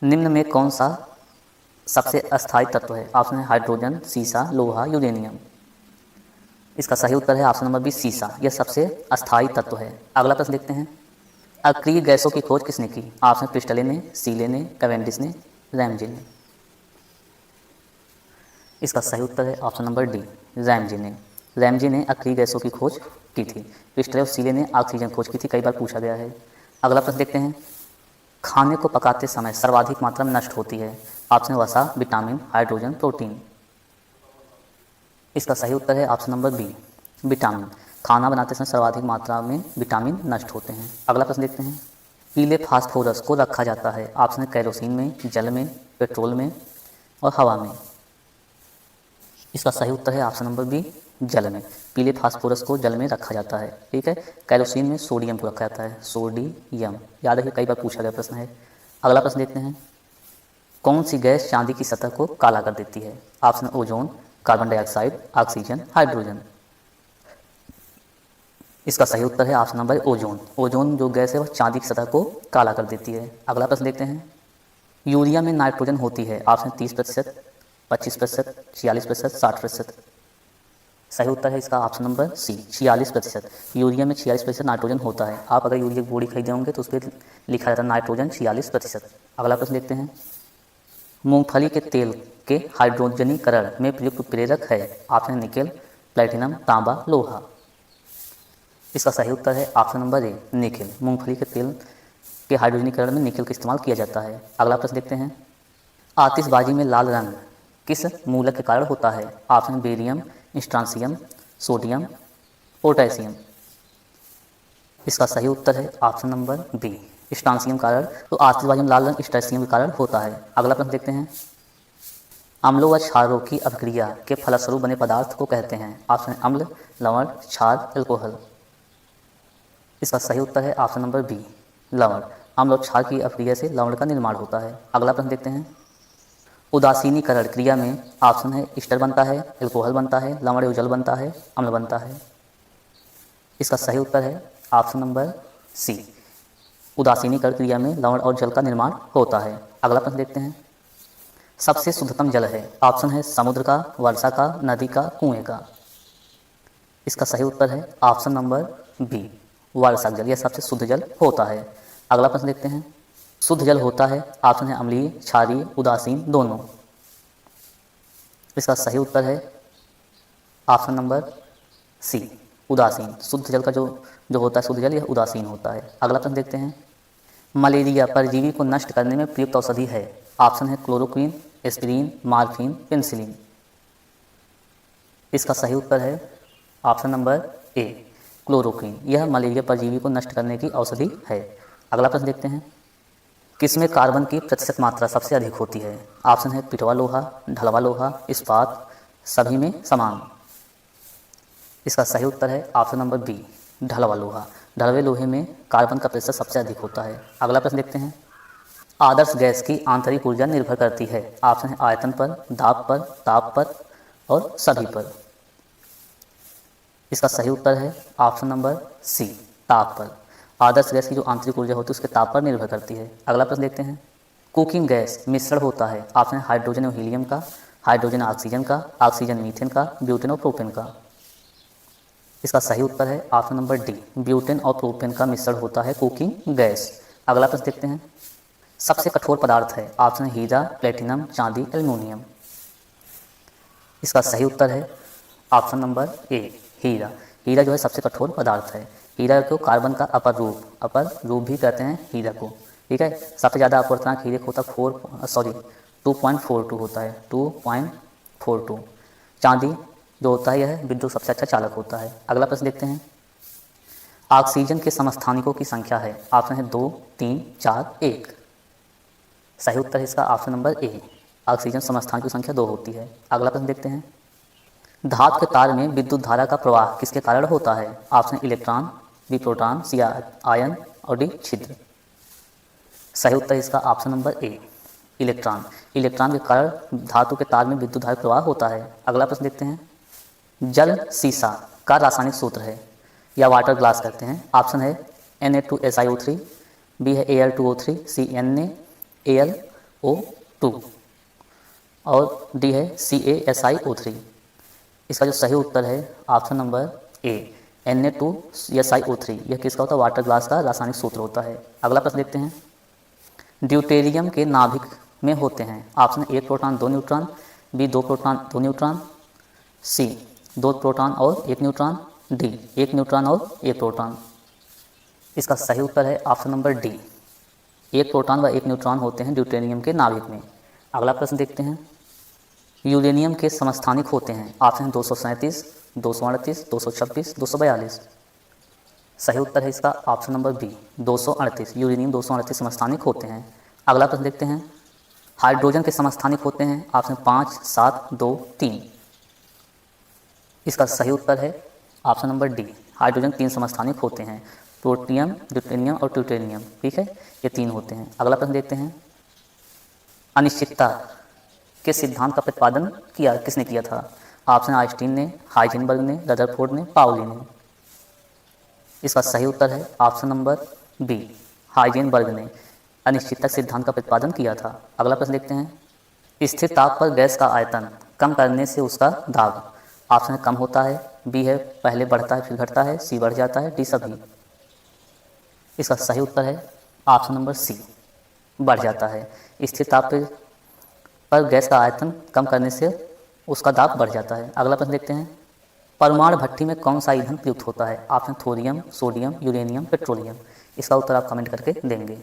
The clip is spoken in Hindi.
निम्न में कौन सा सबसे अस्थायी तत्व है? ऑप्शन है हाइड्रोजन, सीसा, लोहा, यूरेनियम। इसका सही उत्तर है ऑप्शन नंबर बी, सीसा। यह सबसे अस्थायी तत्व है। अगला प्रश्न देखते हैं। अक्रिय गैसों की खोज किसने की? ऑप्शन क्रिस्टले ने, सीले ने, कैवेंडिश ने, रैमजे ने। इसका सही उत्तर है ऑप्शन नंबर डी, रैमजे ने। रैमजे ने अक्रिय गैसों की खोज की थी। क्रिस्टले और सीले ने ऑक्सीजन खोज की थी, कई बार पूछा गया है। अगला प्रश्न देखते हैं। खाने को पकाते समय सर्वाधिक मात्रा में नष्ट होती है? ऑप्शन वसा, विटामिन, हाइड्रोजन, प्रोटीन। इसका सही उत्तर है ऑप्शन नंबर बी, विटामिन। खाना बनाते समय सर्वाधिक मात्रा में विटामिन नष्ट होते हैं। अगला प्रश्न देखते हैं। पीले फास्फोरस को रखा जाता है? ऑप्शन है कैरोसिन में, जल में, पेट्रोल में और हवा में। इसका सही उत्तर है ऑप्शन नंबर बी, जल में। पीले फास्फोरस को जल में रखा जाता है। ठीक है। कैरोसिन में सोडियम को रखा जाता है, सोडियम। याद रखिए, कई बार पूछा गया प्रश्न है। अगला प्रश्न देखते हैं। कौन सी गैस चांदी की सतह को काला कर देती है? Option ozone, carbon dioxide, oxygen, hydrogen. इसका सही उत्तर है ऑप्शन नंबर ओजोन। ओजोन जो गैस है वह चांदी की सतह को काला कर देती है। अगला प्रश्न देखते हैं। यूरिया में नाइट्रोजन होती है? ऑप्शन 30%, 25%, 46%, 60%। सही उत्तर है इसका ऑप्शन नंबर सी, 46%। यूरिया में 46% नाइट्रोजन होता है। आप अगर यूरिया की बोरी खरीदे होंगे तो उस पर लिखा जाता है नाइट्रोजन 46%। अगला प्रश्न देखते हैं। मूंगफली के तेल के हाइड्रोजनीकरण में प्रयुक्त प्रेरक है? ऑप्शन निकेल, प्लेटिनम, तांबा, लोहा। इसका सही उत्तर है ऑप्शन नंबर ए, निकेल। मूंगफली के तेल के हाइड्रोजनीकरण में निकेल का इस्तेमाल किया जाता है। अगला प्रश्न देखते हैं। आतिशबाजी में लाल रंग किस मूलक के कारण होता है? Option barium, strontium, sodium, potassium. इसका सही उत्तर है ऑप्शन नंबर बी, स्ट्रांसियम कारण। तो आतिशबाजी में लाल रंग स्ट्रांसियम के कारण होता है। अगला प्रश्न देखते हैं। अम्लों व क्षारों की अभिक्रिया के फलस्वरूप बने पदार्थ को कहते हैं? ऑप्शन अम्ल, लवण, क्षार, एल्कोहल। इसका सही उत्तर है ऑप्शन नंबर बी, लवण। अम्ल और क्षार की अभिक्रिया से लवण का निर्माण होता है। अगला प्रश्न देखते हैं। उदासीनीकरण क्रिया में ऑप्शन है ईस्टर बनता है, एल्कोहल बनता है, लवण या जल बनता है, अम्ल बनता है। इसका सही उत्तर है ऑप्शन नंबर सी, उदासीनीकरण क्रिया में लवण और जल का निर्माण होता है। अगला प्रश्न देखते हैं। सबसे शुद्धतम जल है? ऑप्शन है समुद्र का, वर्षा का, नदी का, कुएं का। इसका सही उत्तर है ऑप्शन नंबर बी, वर्षा जल। यह सबसे शुद्ध जल होता है। अगला प्रश्न देखते हैं। शुद्ध जल होता है? ऑप्शन है अम्लीय, क्षारीय, उदासीन, दोनों। इसका सही उत्तर है ऑप्शन नंबर सी, उदासीन। शुद्ध जल का जो जो होता है शुद्ध जल, यह उदासीन होता है। अगला प्रश्न देखते हैं। मलेरिया परजीवी को नष्ट करने में प्रयुक्त औषधि है? ऑप्शन है क्लोरोक्वीन, एस्पिरिन, मार्फिन, पेनिसिलिन। इसका सही उत्तर है ऑप्शन नंबर ए, क्लोरोक्वीन। यह मलेरिया परजीवी को नष्ट करने की औषधि है। अगला प्रश्न देखते हैं। किसमें कार्बन की प्रतिशत मात्रा सबसे अधिक होती है? ऑप्शन है पिटवा लोहा, ढलवा लोहा, इस्पात, सभी में समान। इसका सही उत्तर है ऑप्शन नंबर बी, ढलवा लोहा। ढलवे लोहे में कार्बन का प्रतिशत सबसे अधिक होता है। अगला प्रश्न देखते हैं। आदर्श गैस की आंतरिक ऊर्जा निर्भर करती है? ऑप्शन है आयतन पर, दाब पर, ताप पर और सभी पर। इसका सही उत्तर है ऑप्शन नंबर सी, ताप पर। आदर्श गैस की जो आंतरिक ऊर्जा होती है उसके ताप पर निर्भर करती है। अगला प्रश्न देखते हैं। कुकिंग गैस मिश्रण होता है? ऑप्शन है हाइड्रोजन और हीलियम का, हाइड्रोजन ऑक्सीजन का, ऑक्सीजन मीथेन का, ब्यूटेन और प्रोपेन का। इसका सही उत्तर है ऑप्शन नंबर डी, ब्यूटेन और प्रोपेन का मिश्रण होता है कुकिंग गैस। अगला प्रश्न देखते हैं। सबसे कठोर पदार्थ है? ऑप्शन है हीरा, प्लेटिनम, चांदी, एल्युमिनियम। इसका सही उत्तर है ऑप्शन नंबर ए, हीरा। हीरा जो है सबसे कठोर पदार्थ है। हीरा को कार्बन का अपर रूप भी कहते हैं हीरा को। ठीक है। सबसे ज़्यादा अपवर्तनांक हीरे को होता है 2.42 होता है, 2.42। चांदी जो होता है यह विद्युत सबसे अच्छा चालक होता है। अगला प्रश्न देखते हैं। ऑक्सीजन के समस्थानिकों की संख्या है? ऑप्शन है 2, 3, 4, 1। सही उत्तर है इसका ऑप्शन नंबर ए, ऑक्सीजन समस्थानिकों की संख्या 2 होती है। अगला प्रश्न देखते हैं। धातु के तार में विद्युत धारा का प्रवाह किसके कारण होता है? ऑप्शन इलेक्ट्रॉन, बी प्रोटॉन, सी आयन और डी छिद्र। सही उत्तर इसका option number A, electron. Electron के कारण धातु के तार में विद्युत धारा प्रवाह होता है। अगला प्रश्न देखते हैं। जल सीसा का रासायनिक सूत्र है या वाटर ग्लास कहते हैं? ऑप्शन है Na2SiO3, बी है Al2O3, सी Na, Al CO2 और डी है CaSiO3। इसका जो सही उत्तर है ऑप्शन नंबर ए Na2SiO3। यह किसका होता है? वाटर ग्लास का रासायनिक सूत्र होता है। अगला प्रश्न देखते हैं। ड्यूटेरियम के नाभिक में होते हैं option 1 proton 2 neutron, B 2 proton 2 neutron, C 2 proton और 1 न्यूट्रॉन, डी 1 न्यूट्रॉन और 1 प्रोटॉन। इसका सही उत्तर है ऑप्शन नंबर डी 1 प्रोटॉन व 1 न्यूट्रॉन होते हैं ड्यूटेरियम के नाभिक में। अगला प्रश्न देखते हैं। यूरेनियम के समस्थानिक होते हैं ऑप्शन 237, 238, 226, 242। सही उत्तर है इसका ऑप्शन नंबर बी 238। यूरेनियम 238 समस्थानिक होते हैं। अगला प्रश्न देखते हैं। हाइड्रोजन के समस्थानिक होते हैं ऑप्शन 5, 7, 2, 3। इसका सही उत्तर है ऑप्शन नंबर डी हाइड्रोजन 3 समस्थानिक होते हैं, प्रोटियम, ड्यूटेरियम और ट्यूटेरियम। ठीक है, ये 3 होते हैं। अगला प्रश्न देखते हैं। अनिश्चितता के सिद्धांत का प्रतिपादन किसने किया था? ऑप्शन आइंस्टीन ने, हाइजेनबर्ग ने, रदरफोर्ड ने, पाउली ने। इसका सही उत्तर है ऑप्शन नंबर बी हाइजेनबर्ग ने अनिश्चितता सिद्धांत का प्रतिपादन किया था। अगला प्रश्न देखते हैं। स्थिर ताप पर गैस का आयतन कम करने से उसका दाब ऑप्शन कम होता है, बी है पहले बढ़ता है फिर घटता है, सी बढ़ जाता है, डी सभी। इसका सही उत्तर है ऑप्शन नंबर सी बढ़ जाता है। स्थिर ताप पर गैस का आयतन कम करने से उसका दाब बढ़ जाता है। अगला प्रश्न देखते हैं। परमाणु भट्ठी में कौन सा ईंधन प्रयुक्त होता है? Option thorium, sodium, uranium, petroleum. इसका उत्तर आप कमेंट करके देंगे।